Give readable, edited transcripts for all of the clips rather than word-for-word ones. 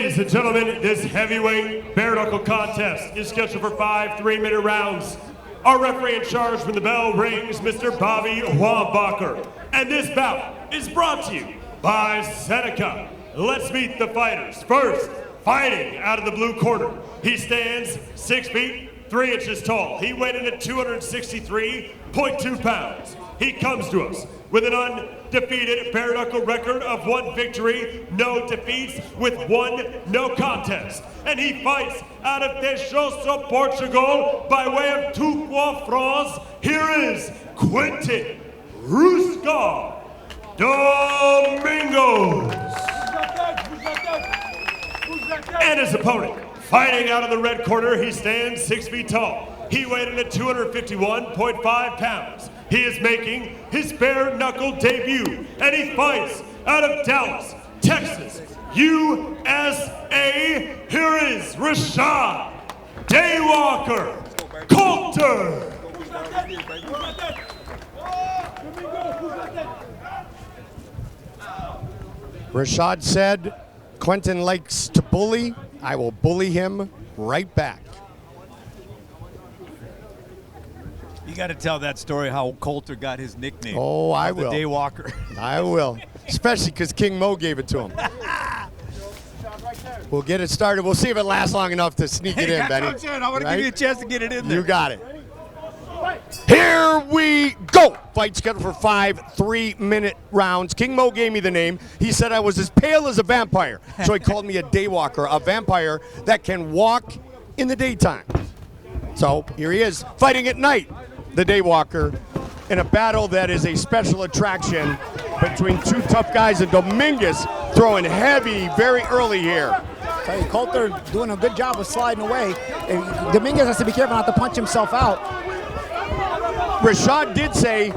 Ladies and gentlemen, this heavyweight bare-knuckle contest is scheduled for 5 3-minute rounds. Our referee in charge when the bell rings, Mr. Bobby Wambacher. And this bout is brought to you by Seneca. Let's meet the fighters. First, fighting out of the blue corner. He stands 6 feet, 3 inches tall. He weighed in at 263.2 pounds. He comes to us with an undefeated bare-knuckle record of 1 victory, no defeats, with 1 no contest. And he fights out of Teixoso, Portugal, by way of Tourcoing, France. Here is Quentin Ruskov Domingos. And his opponent, fighting out of the red corner, he stands 6 feet tall. He weighed in at 251.5 pounds. He is making his bare-knuckle debut, and he fights out of Dallas, Texas, USA. Here is Rashad Coulter. Rashad said, Quentin likes to bully. I will bully him right back. You got to tell that story how Coulter got his nickname. Oh, I will. The Daywalker. I will. Especially because King Mo gave it to him. We'll get it started. We'll see if it lasts long enough to sneak it in, Benny. I want to give you a chance to get it in there. You got it. Here we go. Fight scheduled for 5 3-minute rounds. King Mo gave me the name. He said I was as pale as a vampire. So he called me a daywalker, a vampire that can walk in the daytime. So here he is, fighting at night, the daywalker, in a battle that is a special attraction between 2 tough guys, and Domingos throwing heavy very early here. Coulter doing a good job of sliding away. Domingos has to be careful not to punch himself out. Rashad did say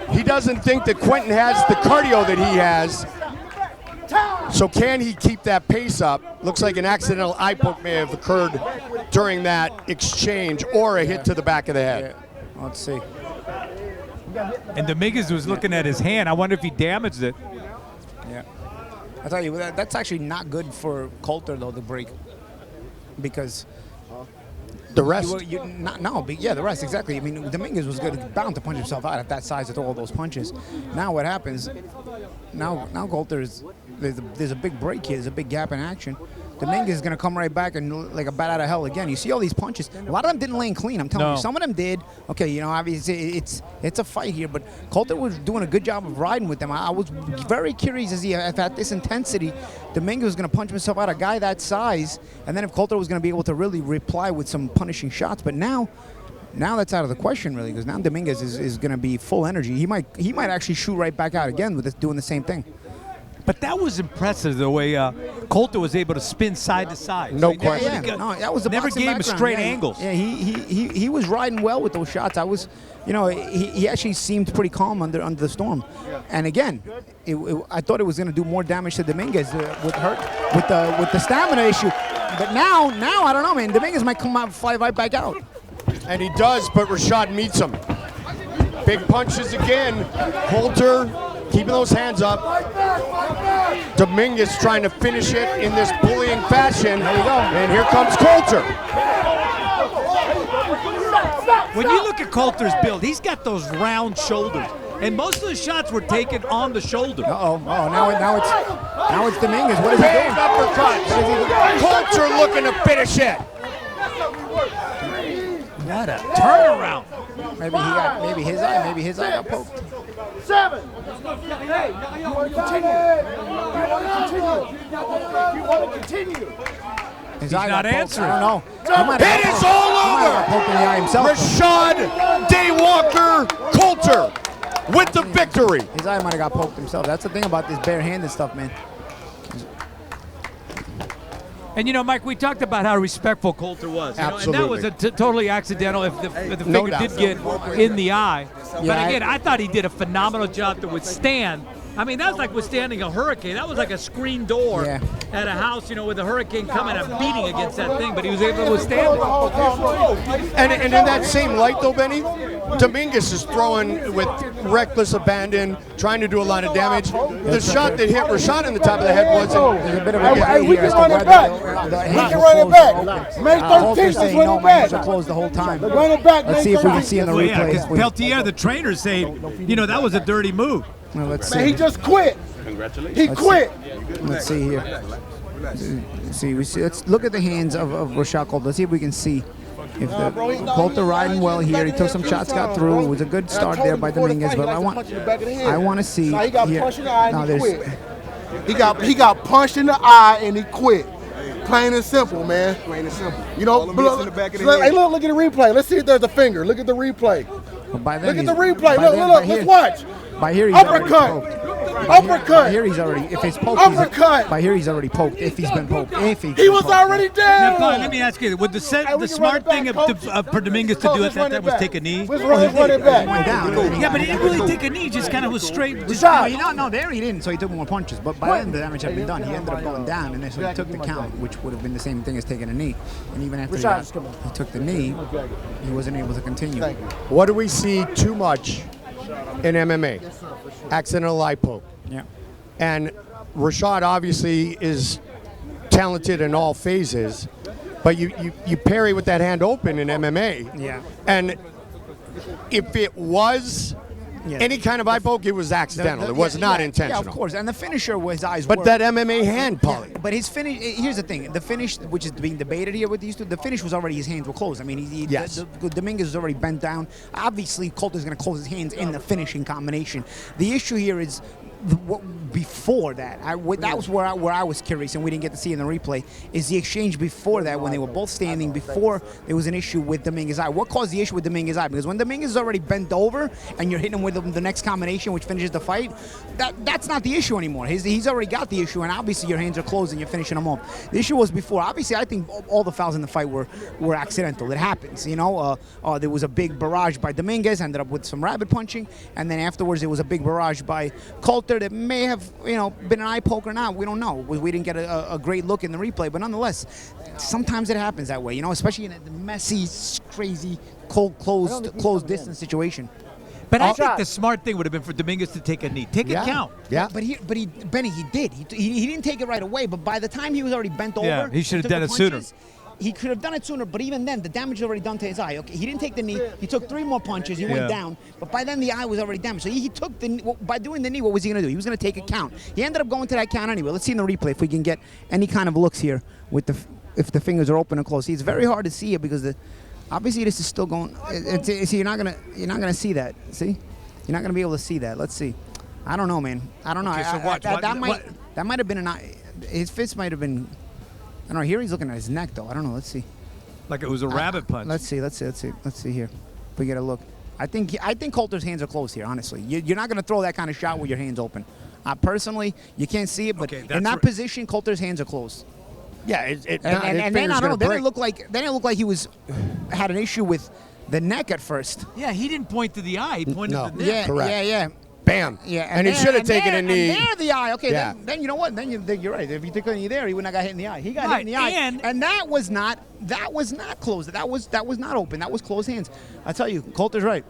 he doesn't think that Quentin has the cardio that he has. So can he keep that pace up? Looks like an accidental eye poke may have occurred during that exchange, or a hit to the back of the head. Yeah. Let's see. And Domingos was looking at his hand. I wonder if he damaged it. Yeah. I tell you, that's actually not good for Coulter, though, the break. Because the rest? The rest, exactly. I mean, Domingos was bound to punch himself out at that size with all those punches. Now what happens, now Coulter there's a big break here. There's a big gap in action. Domingos is going to come right back and like a bat out of hell again. You see all these punches. A lot of them didn't land clean. I'm telling you. Some of them did. Okay, you know, obviously it's a fight here, but Coulter was doing a good job of riding with them. I was very curious to see if at this intensity, Domingos was going to punch himself out, a guy that size, and then if Coulter was going to be able to really reply with some punishing shots. But now that's out of the question, really, because now Domingos is going to be full energy. He might actually shoot right back out again with doing the same thing. But that was impressive, the way Coulter was able to spin side to side. No question. That was the never gave him straight angles. Yeah, he was riding well with those shots. He actually seemed pretty calm under the storm. And again, I thought it was going to do more damage to Domingos with the stamina issue. But now I don't know, man. Domingos might come out, fly right back out. And he does, but Rashad meets him. Big punches again. Coulter keeping those hands up. Domingos trying to finish it in this bullying fashion. There you go. And here comes Coulter. When you look at Coulter's build, he's got those round shoulders. And most of the shots were taken on the shoulder. Now it's Domingos. What is he doing? Uppercut. Coulter looking to finish it. What a turnaround. Maybe his eye got poked. 7. Hey, you want to continue? You want to continue? He's not answering. I don't know. It is all over. Rashad Daywalker Coulter with the victory. His eye might have got poked himself. That's the thing about this barehanded stuff, man. And you know, Mike, we talked about how respectful Coulter was. Absolutely. And that was totally accidental if the finger did get in the eye. But again, I thought he did a phenomenal job to withstand I mean, that's like withstanding a hurricane. That was like a screen door at a house, with a hurricane coming and beating against that thing, but he was able to withstand it. And in that same light, though, Benny, Domingos is throwing with reckless abandon, trying to do a lot of damage. The shot that hit Rashad in the top of the head wasn't. There's a bit of a Hey, we can run it back. We can run it back. May 13th, let's run it back. Are closed the whole time. Run it back. Let's see if we can see in the Well, yeah, replay. because Peltier, the trainer, saying, that was a dirty move. Well, let's Man, he see. just quit. He quit. Let's see here. Let's look at the hands of Rashad Coulter. Let's see if we can see if the Coulter riding well here. He took some shots, got through. It was a good start there by Domingos, but I want to see. He got here. punched in the eye No, and he there's- quit. He got punched in the eye and he quit. Plain and simple, man. Plain and simple. Hey, look at the replay. Let's see if there's a finger. Look at the replay. Well, by then Look at the he's- replay. by Look, then- look, by let's here- watch. By here he's already Uppercut. poked. Uppercut. By here he's already. If it's poked, Uppercut. by here he's already poked. If he's been poked, He was already Now, dead. Colin, let me ask you, would the Hey, we can run smart it back, thing Coach. for Domingos to Coach, do let's at run that it time was back. take a knee? Let's run it back. went down. Yeah, but he didn't really take a knee, just kind of was straight. No, there he didn't, so he took more punches. But by then the damage had been done. He ended up going down, and then so he took the count, which would have been the same thing as taking a knee. And even after he took the knee, he wasn't able to continue. What do we see too much in MMA? Accidental eye poke. Yeah. And Rashad obviously is talented in all phases, but you parry with that hand open in MMA. Yeah. And if it was any kind of eye poke, it was accidental. It was not intentional. Yeah, of course. And the finisher was his eyes. But that MMA hand, Paulie. But his finish. Here's the thing: the finish, which is being debated here with these two, the finish was already his hands were closed. I mean, Domingos was already bent down. Obviously, Coulter's going to close his hands in the finishing combination. The issue here is. Before that, that was where I was curious, and we didn't get to see in the replay, is the exchange before that when they were both standing before there was an issue with Domingos' eye. What caused the issue with Domingos' eye? Because when Domingos is already bent over and you're hitting him with the next combination, which finishes the fight, that's not the issue anymore. He's already got the issue, and obviously your hands are closed and you're finishing him off. The issue was before. Obviously, I think all the fouls in the fight were accidental. It happens, there was a big barrage by Domingos, ended up with some rabbit punching, and then afterwards there was a big barrage by Coulter that may have been an eye poke or not. We don't know. We didn't get a great look in the replay, but nonetheless, sometimes it happens that way, especially in a messy, crazy, closed distance situation. But I think the smart thing would have been for Domingos to take a knee. Take a count. Yeah. Benny, he did. He didn't take it right away, but by the time he was already bent over, he should have took done the it sooner. punches, He could have done it sooner, but even then, the damage was already done to his eye. Okay, he didn't take the knee. He took 3 more punches. He went down, but by then the eye was already damaged. So he took the by doing the knee. What was he going to do? He was going to take a count. He ended up going to that count anyway. Let's see in the replay if we can get any kind of looks here with if the fingers are open or closed. See, it's very hard to see it because obviously this is still going. See, you're not gonna see that. See, you're not gonna be able to see that. Let's see. I don't know, man. I don't know. Okay, so that might have been an eye. His fist might have been. I don't know. Here he's looking at his neck, though. I don't know. Let's see. Like it was a rabbit punch. Let's see here. If we get a look. I think Coulter's hands are closed here, honestly. You're not going to throw that kind of shot with your hands open. Personally, you can't see it, but in that position, Coulter's hands are closed. Yeah, and then I don't know. Then it looked like he had an issue with the neck at first. Yeah, he didn't point to the eye. He pointed to the neck. Yeah. Bam. Yeah, and he should have taken a knee. And there, the eye. Okay, then you know what? Then you're right. If you took a knee there, he wouldn't have got hit in the eye. He got hit in the eye, and that was not closed. That was not open. That was closed hands. I tell you, Coulter's right.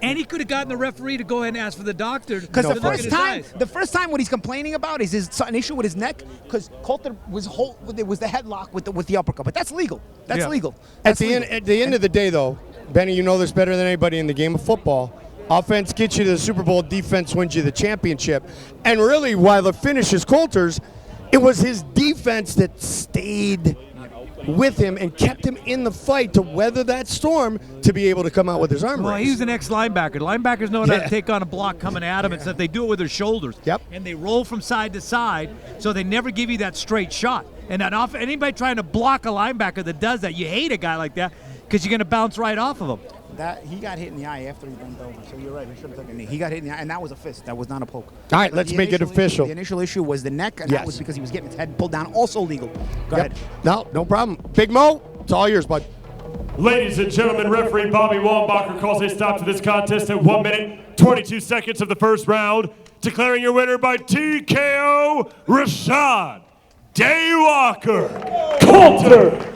And he could have gotten the referee to go ahead and ask for the doctor. Because the first time what he's complaining about is an issue with his neck. Because Coulter was the headlock with the uppercut, but that's legal. That's legal. At the end of the day, though, Benny, you know this better than anybody in the game of football. Offense gets you to the Super Bowl. Defense wins you the championship. And really, while the finish is Coulter's, it was his defense that stayed with him and kept him in the fight to weather that storm to be able to come out with his arm raised. Well, he's an ex-linebacker. Linebackers know how to take on a block coming at him, and so they do it with their shoulders. Yep. And they roll from side to side, so they never give you that straight shot. And anybody trying to block a linebacker that does that, you hate a guy like that because you're going to bounce right off of him. He got hit in the eye after he bent over, so you're right. He should have taken a knee. He got hit in the eye, and that was a fist. That was not a poke. All right, let's make it official. The initial issue was the neck, and that was because he was getting his head pulled down. Also legal. Go ahead. No problem. Big Mo, it's all yours, bud. Ladies and gentlemen, referee Bobby Wambacher calls a stop to this contest at 1 minute, 22 seconds of the first round. declaring your winner by TKO, Rashad Coulter.